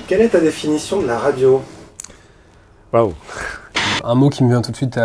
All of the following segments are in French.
Quelle est ta définition de la radio? Waouh. Un mot qui me vient tout de suite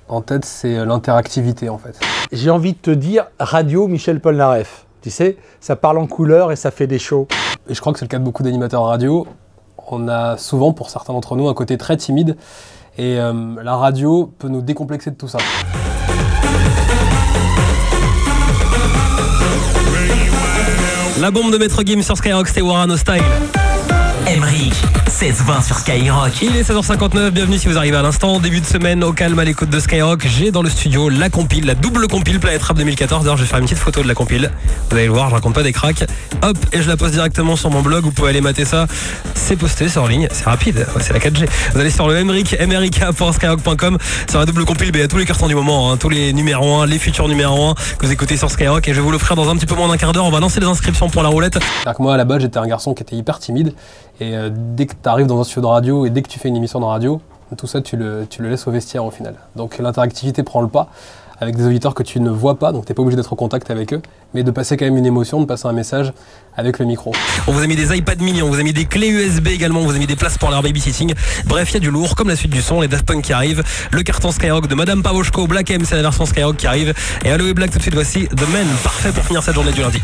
en tête, c'est l'interactivité en fait. J'ai envie de te dire radio Michel Polnareff. Tu sais, ça parle en couleur et ça fait des shows. Et je crois que c'est le cas de beaucoup d'animateurs radio. On a souvent, pour certains d'entre nous, un côté très timide. Et la radio peut nous décomplexer de tout ça. La bombe de Maître Gims sur Skyrock, c'était Warano Style. Emmerich, 16-20 sur Skyrock. Il est 16h59, bienvenue si vous arrivez à l'instant. Début de semaine, au calme à l'écoute de Skyrock. J'ai dans le studio la compile, la double compile Planète Rap 2014. D'ailleurs, je vais faire une petite photo de la compile. Vous allez le voir, je raconte pas des cracks. Hop, et je la poste directement sur mon blog. Vous pouvez aller mater ça. C'est posté, c'est en ligne, c'est rapide, c'est la 4G. Vous allez sur le mrik.skyrock.com. Sur la double compile, il y a tous les cartons du moment, hein, tous les numéros 1, les futurs numéros 1 que vous écoutez sur Skyrock. Et je vais vous l'offrir dans un petit peu moins d'un quart d'heure. On va lancer les inscriptions pour la roulette. C'est-à-dire que moi, à la base, j'étais un garçon qui était hyper timide. Et dès que tu arrives dans un studio de radio et dès que tu fais une émission de radio, tout ça tu le laisses au vestiaire au final. Donc l'interactivité prend le pas avec des auditeurs que tu ne vois pas, donc tu n'es pas obligé d'être en contact avec eux, mais de passer quand même une émotion, de passer un message avec le micro. On vous a mis des iPad mini, on vous a mis des clés USB également, on vous a mis des places pour leur babysitting. Bref, il y a du lourd, comme la suite du son, les Daft Punk qui arrivent, le carton Skyrock de Madame Pavoshko, Black M, c'est la version Skyrock qui arrive, et Allo et Black tout de suite, voici The Men, parfait pour finir cette journée du lundi.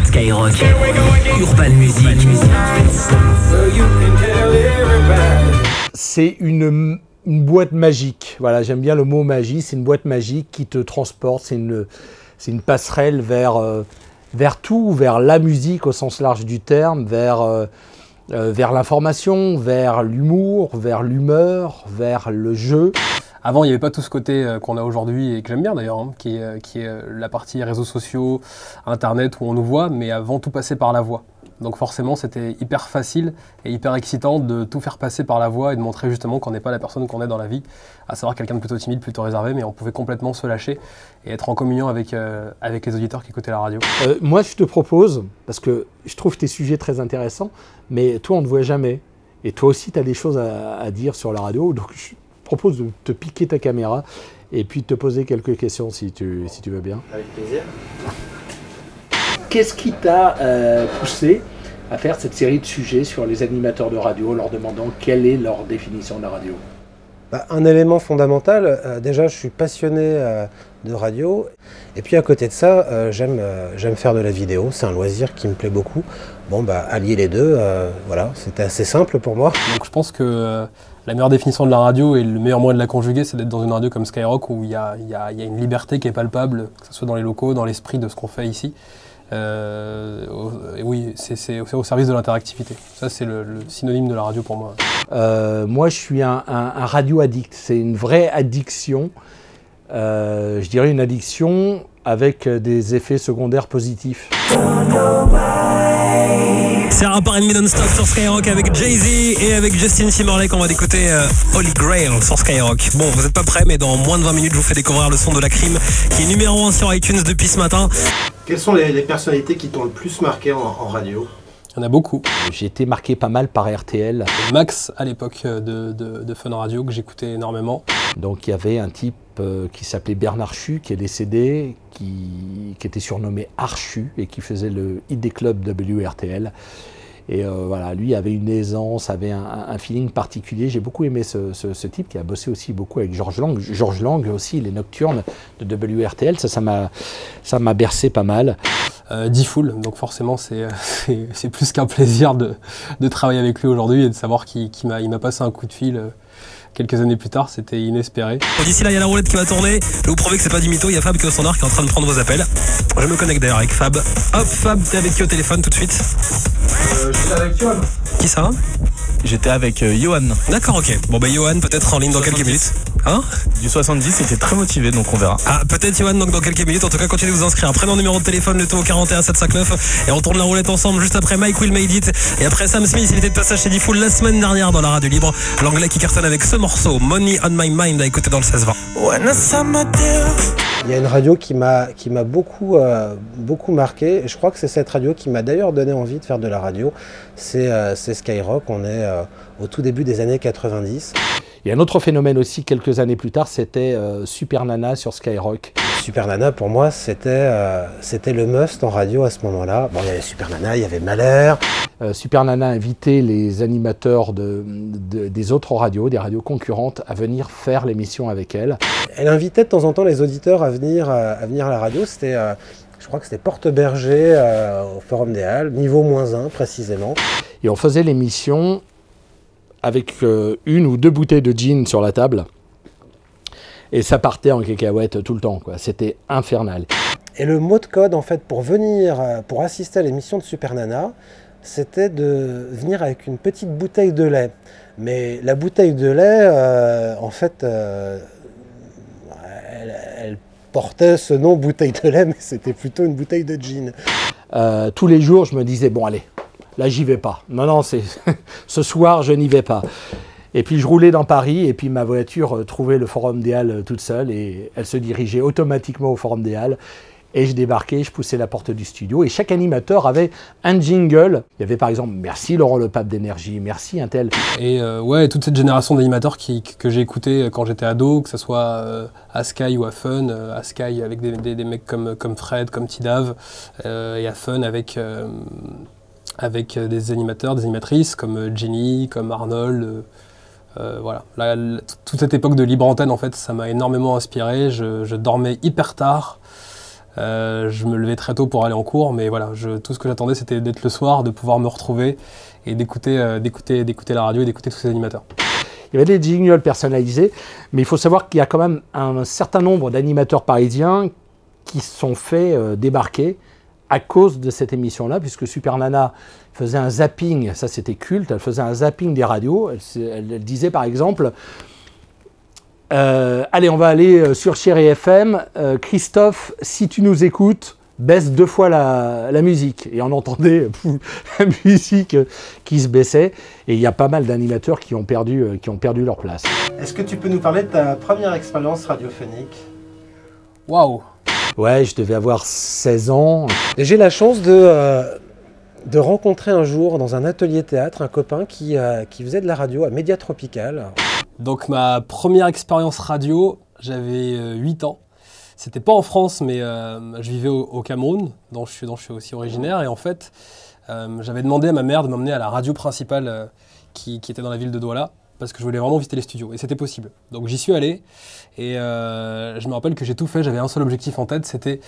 Skyrock, Urban Music. C'est une boîte magique. Voilà, j'aime bien le mot magie. C'est une boîte magique qui te transporte. C'est une passerelle vers tout, vers la musique au sens large du terme, vers l'information, vers l'humour, vers l'humeur, vers le jeu. Avant, il n'y avait pas tout ce côté qu'on a aujourd'hui et que j'aime bien d'ailleurs, hein, qui est la partie réseaux sociaux, internet où on nous voit, mais avant tout passait par la voix. Donc forcément, c'était hyper facile et hyper excitant de tout faire passer par la voix et de montrer justement qu'on n'est pas la personne qu'on est dans la vie, à savoir quelqu'un de plutôt timide, plutôt réservé, mais on pouvait complètement se lâcher et être en communion avec les auditeurs qui écoutaient la radio. Moi, je te propose, parce que je trouve tes sujets très intéressants, mais toi, on ne te voit jamais. Et toi aussi, tu as des choses à dire sur la radio, donc je propose de te piquer ta caméra et puis de te poser quelques questions si tu veux bien. Avec plaisir. Qu'est-ce qui t'a poussé à faire cette série de sujets sur les animateurs de radio en leur demandant quelle est leur définition de la radio? Un élément fondamental, déjà je suis passionné de radio et puis à côté de ça j'aime faire de la vidéo, c'est un loisir qui me plaît beaucoup. Bon allier les deux, voilà, c'était assez simple pour moi. Donc je pense que la meilleure définition de la radio et le meilleur moyen de la conjuguer, c'est d'être dans une radio comme Skyrock où il y a une liberté qui est palpable, que ce soit dans les locaux, dans l'esprit de ce qu'on fait ici. Et oui, c'est au service de l'interactivité. Ça, c'est le synonyme de la radio pour moi. Moi, je suis un radio addict. C'est une vraie addiction. Je dirais une addiction avec des effets secondaires positifs. C'est un par ennemi non-stop sur Skyrock avec Jay-Z et avec Justin Timberlake. On va écouter Holy Grail sur Skyrock. Bon, vous n'êtes pas prêts, mais dans moins de 20 minutes, je vous fais découvrir le son de La Crime, qui est numéro 1 sur iTunes depuis ce matin. Quelles sont les personnalités qui t'ont le plus marqué en radio? Il y en a beaucoup. J'ai été marqué pas mal par RTL. Max, à l'époque de Fun Radio, que j'écoutais énormément. Donc il y avait un type qui s'appelait Bernard Chu, qui est décédé, qui était surnommé Archu et qui faisait le hit des clubs WRTL. Et voilà, lui avait une aisance, avait un feeling particulier. J'ai beaucoup aimé ce type qui a bossé aussi beaucoup avec Georges Lang. Georges Lang aussi, les nocturnes de WRTL, ça m'a bercé pas mal. D-Fool, donc forcément c'est plus qu'un plaisir de travailler avec lui aujourd'hui et de savoir qu'il m'a passé un coup de fil quelques années plus tard, c'était inespéré. D'ici là, il y a la roulette qui va tourner. Je vais vous prouver que c'est pas du mytho. Il y a Fab qui est au standard, qui est en train de prendre vos appels. Je me connecte d'ailleurs avec Fab. Hop, Fab, t'es avec qui au téléphone tout de suite? J'étais avec Johan. Qui ça? J'étais avec Johan. D'accord, ok. Bon bah Johan peut-être en ligne dans quelques minutes. Hein? Du 70, il était très motivé, donc on verra. Ah, peut-être Johan donc dans quelques minutes. En tout cas, continuez de vous inscrire. Prénom, numéro de téléphone, le tout au 41 759. Et on tourne la roulette ensemble juste après Mike Will Made It. Et après Sam Smith, il était de passage chez D-Fool la semaine dernière dans la radio libre. L'anglais qui cartonne avec ce morceau, Money on My Mind, à écouter dans le 16-20. Il y a une radio qui m'a beaucoup marqué, et je crois que c'est cette radio qui m'a d'ailleurs donné envie de faire de la radio, c'est Skyrock. On est au tout début des années 90. Il y a un autre phénomène aussi, quelques années plus tard, c'était Super Nana sur Skyrock. Super Nana, pour moi, c'était le must en radio à ce moment-là. Bon, il y avait Super Nana, il y avait Mahler. Super Nana invitait les animateurs des autres radios, des radios concurrentes, à venir faire l'émission avec elle. Elle invitait de temps en temps les auditeurs à venir à la radio. C'était, je crois que c'était Porte Berger au Forum des Halles, niveau -1 précisément. Et on faisait l'émission avec 1 ou 2 bouteilles de gin sur la table. Et ça partait en cacahuète tout le temps, quoi. C'était infernal. Et le mot de code, en fait, pour assister à l'émission de Super Nana, c'était de venir avec une petite bouteille de lait. Mais la bouteille de lait, en fait, elle portait ce nom bouteille de lait, mais c'était plutôt une bouteille de gin. Tous les jours, je me disais, bon allez, là j'y vais pas. Non, ce soir, je n'y vais pas. Et puis je roulais dans Paris, et puis ma voiture trouvait le Forum des Halles toute seule, et elle se dirigeait automatiquement au Forum des Halles. Et je débarquais, je poussais la porte du studio, et chaque animateur avait un jingle. Il y avait par exemple « Merci Laurent Le Pape d'énergie »,« Merci un tel ». Et ouais, toute cette génération d'animateurs que j'ai écouté quand j'étais ado, que ce soit à Sky ou à Fun, à Sky avec des mecs comme Fred, comme Tidav, et à Fun avec des animateurs, des animatrices comme Jenny, comme Arnold. Voilà, toute cette époque de libre antenne, en fait, ça m'a énormément inspiré. Je dormais hyper tard. Je me levais très tôt pour aller en cours, mais voilà, tout ce que j'attendais, c'était d'être le soir, de pouvoir me retrouver et d'écouter la radio et d'écouter tous ces animateurs. Il y avait des jingles personnalisés, mais il faut savoir qu'il y a quand même un certain nombre d'animateurs parisiens qui se sont fait débarquer à cause de cette émission-là, puisque Super Nana faisait un zapping, ça c'était culte, elle faisait un zapping des radios, elle disait par exemple... allez, on va aller sur Chérie FM. Christophe, si tu nous écoutes, baisse 2 fois la musique. Et on entendait la musique qui se baissait. Et il y a pas mal d'animateurs qui ont perdu leur place. Est-ce que tu peux nous parler de ta première expérience radiophonique? Waouh! Ouais, je devais avoir 16 ans. Et j'ai la chance de rencontrer un jour dans un atelier théâtre un copain qui faisait de la radio à Média Tropical. Donc ma première expérience radio, j'avais 8 ans. C'était pas en France, mais je vivais au Cameroun, dont je suis aussi originaire. Et en fait, j'avais demandé à ma mère de m'emmener à la radio principale qui était dans la ville de Douala, parce que je voulais vraiment visiter les studios, et c'était possible. Donc j'y suis allé, et je me rappelle que j'ai tout fait, j'avais un seul objectif en tête, c'était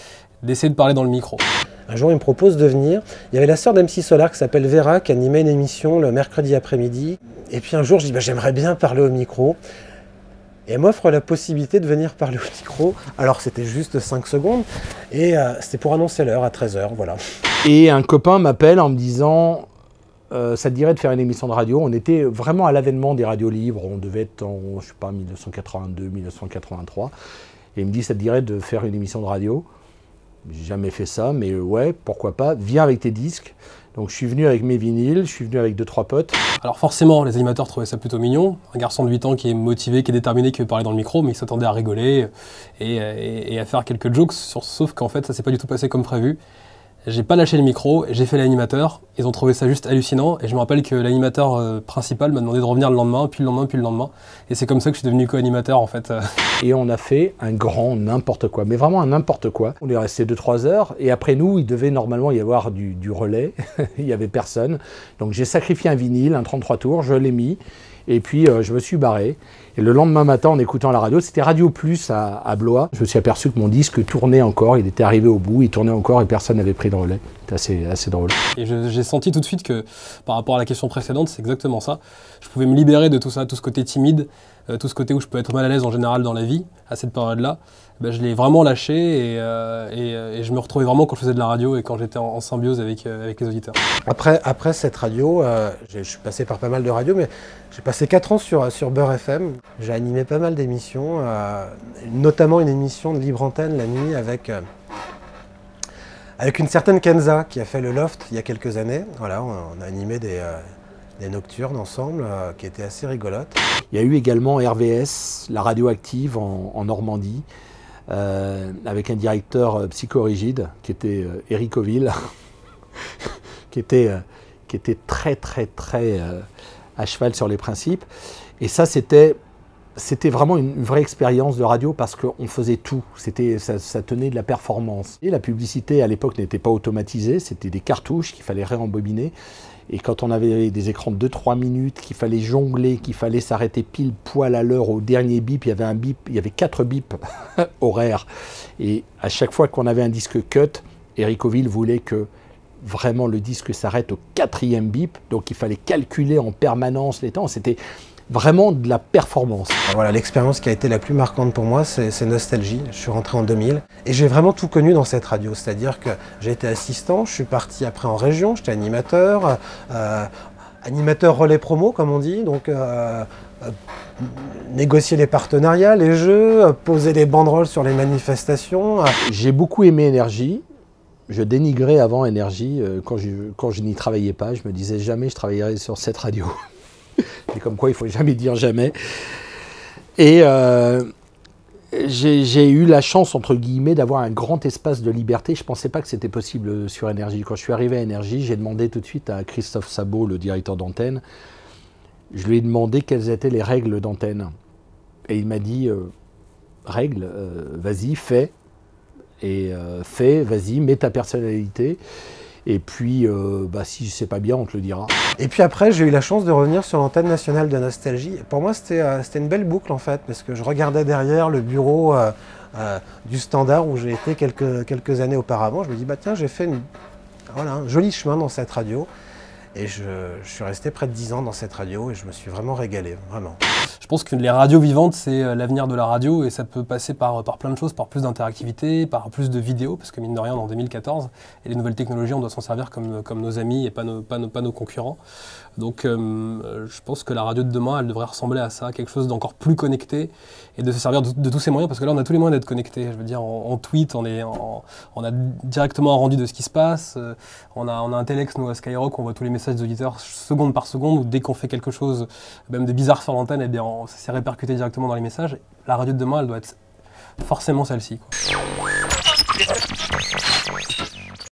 d'essayer de parler dans le micro. Un jour, il me propose de venir. Il y avait la sœur d'MC Solar qui s'appelle Vera, qui animait une émission le mercredi après-midi. Et puis un jour, je dis j'aimerais bien parler au micro. Et elle m'offre la possibilité de venir parler au micro. Alors c'était juste 5 secondes, et c'était pour annoncer l'heure à 13h, voilà. Et un copain m'appelle en me disant... ça te dirait de faire une émission de radio. On était vraiment à l'avènement des radios libres. On devait être en, je sais pas, 1982, 1983. Et il me dit, ça te dirait de faire une émission de radio. J'ai jamais fait ça, mais ouais, pourquoi pas. Viens avec tes disques. Donc je suis venu avec mes vinyles, je suis venu avec 2-3 potes. Alors forcément, les animateurs trouvaient ça plutôt mignon. Un garçon de 8 ans qui est motivé, qui est déterminé, qui veut parler dans le micro, mais il s'attendait à rigoler et à faire quelques jokes, sauf qu'en fait, ça s'est pas du tout passé comme prévu. J'ai pas lâché le micro, j'ai fait l'animateur, ils ont trouvé ça juste hallucinant, et je me rappelle que l'animateur principal m'a demandé de revenir le lendemain, puis le lendemain, puis le lendemain, et c'est comme ça que je suis devenu co-animateur en fait. Et on a fait un grand n'importe quoi, mais vraiment un n'importe quoi. On est resté 2-3 heures, et après nous, il devait normalement y avoir du relais, il y avait personne. Donc j'ai sacrifié un vinyle, un 33 tours, je l'ai mis, et puis je me suis barré. Et le lendemain matin, en écoutant la radio, c'était Radio Plus à Blois, je me suis aperçu que mon disque tournait encore, il était arrivé au bout, il tournait encore et personne n'avait pris le relais. C'était assez drôle. Et j'ai senti tout de suite que, par rapport à la question précédente, c'est exactement ça. Je pouvais me libérer de tout ça, tout ce côté timide, tout ce côté où je peux être mal à l'aise en général dans la vie, à cette période-là. Ben, je l'ai vraiment lâché et je me retrouvais vraiment quand je faisais de la radio et quand j'étais en symbiose avec les auditeurs. Après cette radio, je suis passé par pas mal de radios, mais j'ai passé 4 ans sur Beurre FM. J'ai animé pas mal d'émissions, notamment une émission de libre antenne la nuit avec une certaine Kenza qui a fait le Loft il y a quelques années. Voilà, on a animé des nocturnes ensemble qui étaient assez rigolotes. Il y a eu également RVS, la radio active en Normandie, avec un directeur psychorigide qui était Eric Oville, qui était très à cheval sur les principes. Et ça, c'était vraiment une vraie expérience de radio parce qu'on faisait tout. Ça tenait de la performance. Et la publicité, à l'époque, n'était pas automatisée. C'était des cartouches qu'il fallait réembobiner. Et quand on avait des écrans de 2-3 minutes, qu'il fallait jongler, qu'il fallait s'arrêter pile poil à l'heure au dernier bip, il y avait 4 bips horaires. Et à chaque fois qu'on avait un disque cut, Eric Oville voulait que vraiment le disque s'arrête au 4e bip. Donc il fallait calculer en permanence les temps. C'était vraiment de la performance. Voilà, l'expérience qui a été la plus marquante pour moi, c'est Nostalgie. Je suis rentré en 2000 et j'ai vraiment tout connu dans cette radio. C'est-à-dire que j'ai été assistant, je suis parti après en région, j'étais animateur, animateur relais promo comme on dit, donc négocier les partenariats, les jeux, poser les banderoles sur les manifestations. J'ai beaucoup aimé Énergie. Je dénigrais avant Énergie quand je n'y travaillais pas. Je me disais jamais je travaillerai sur cette radio. Et comme quoi, il ne faut jamais dire jamais. Et j'ai eu la chance, entre guillemets, d'avoir un grand espace de liberté. Je ne pensais pas que c'était possible sur Énergie. Quand je suis arrivé à Énergie, j'ai demandé tout de suite à Christophe Sabot, le directeur d'antenne, je lui ai demandé quelles étaient les règles d'antenne. Et il m'a dit, règles, vas-y, fais. Et fais, vas-y, mets ta personnalité. Et puis, si c'est pas bien, on te le dira. Et puis après, j'ai eu la chance de revenir sur l'antenne nationale de Nostalgie. Pour moi, c'était une belle boucle en fait, parce que je regardais derrière le bureau du Standard où j'ai été quelques années auparavant. Je me dis, bah tiens, j'ai fait un joli chemin dans cette radio. Et je suis resté près de 10 ans dans cette radio et je me suis vraiment régalé, vraiment. Je pense que les radios vivantes, c'est l'avenir de la radio et ça peut passer par plein de choses, par plus d'interactivité, par plus de vidéos, parce que mine de rien, en 2014, et les nouvelles technologies, on doit s'en servir comme nos amis et pas nos concurrents. Donc je pense que la radio de demain, elle devrait ressembler à ça, quelque chose d'encore plus connecté et de se servir de tous ces moyens, parce que là, on a tous les moyens d'être connectés. Je veux dire, en tweet, on a directement un rendu de ce qui se passe, on a un telex, nous, à Skyrock, on voit tous les messages des auditeurs seconde par seconde, ou dès qu'on fait quelque chose, même de bizarre sur l'antenne, eh bien, ça s'est répercuté directement dans les messages. La radio de demain, elle doit être forcément celle-ci, quoi.